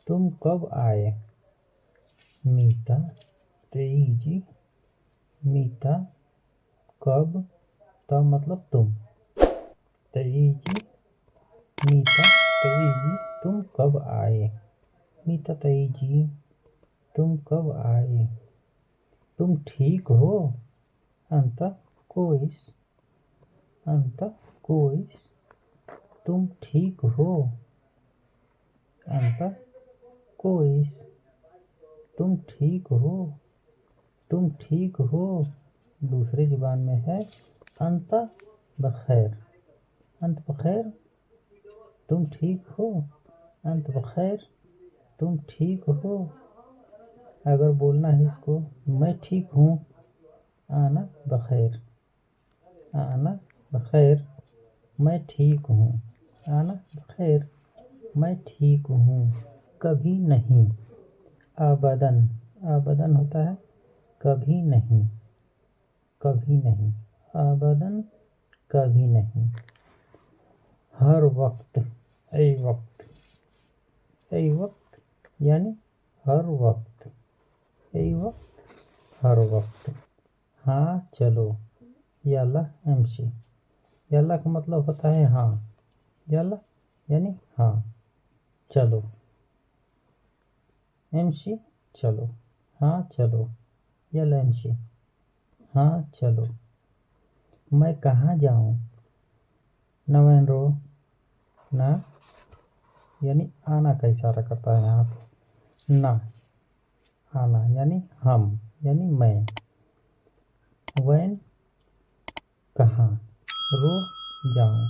तुम कब आए? मीता तेईजी मीता कब त मतलब तुम तेईजी मीता तेईजी तुम कब आए? मीता तेईजी तुम कब आए? तुम ठीक हो? अंत कोइस अंत कोइस तुम ठीक हो? अंत कोइस तुम ठीक हो? तुम ठीक हो दूसरी जुबान में है अंत बखैर। अंत बखैर तुम ठीक हो? अंत बखैर तुम ठीक हो? अगर बोलना है इसको मैं ठीक हूँ, आना बखैर। आना बखैर मैं ठीक हूँ। आना बखैर मैं ठीक हूँ। कभी नहीं अबदन अबदन होता है कभी नहीं। कभी नहीं अबदन कभी नहीं। हर वक्त ऐ वक्त ऐ वक्त यानी हर वक्त। ऐ वक्त हर वक्त। हाँ चलो याला एमशी। याला का मतलब होता है हाँ। याला यानी हाँ चलो। एमशी चलो। हाँ चलो याला एमशी हाँ चलो। मैं कहाँ जाऊँ? नवेंरो ना यानी आना का इशारा करता है यहाँ पे। ना आना यानी हम यानी मैं। वैन कहाँ। रो जाऊँ।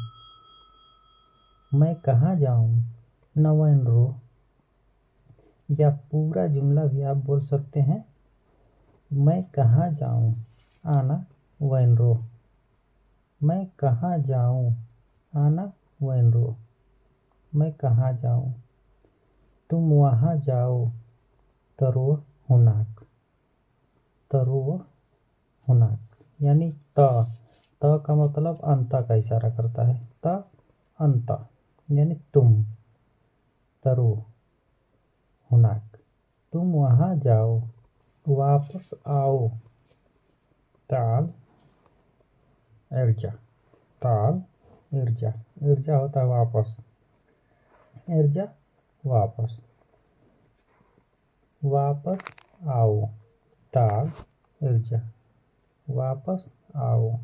मैं कहाँ जाऊँ? नवेंरो। या पूरा जुमला भी आप बोल सकते हैं। मैं कहाँ जाऊँ? आना वैनरो। मैं कहाँ जाऊँ? आना वैनरो। मैं कहाँ जाऊँ? तुम वहाँ जाओ तरो हुनाक। तरो हुनाक यानी त का मतलब अंत का इशारा करता है। त अंत यानी तुम। तरो हुनाक तुम वहाँ जाओ। वापस आओ ताल इर्जा। ताल इर्जा इर्जा होता है वापस। इर्जा वापस। वापस आओ ताल इर्जा वापस आओ।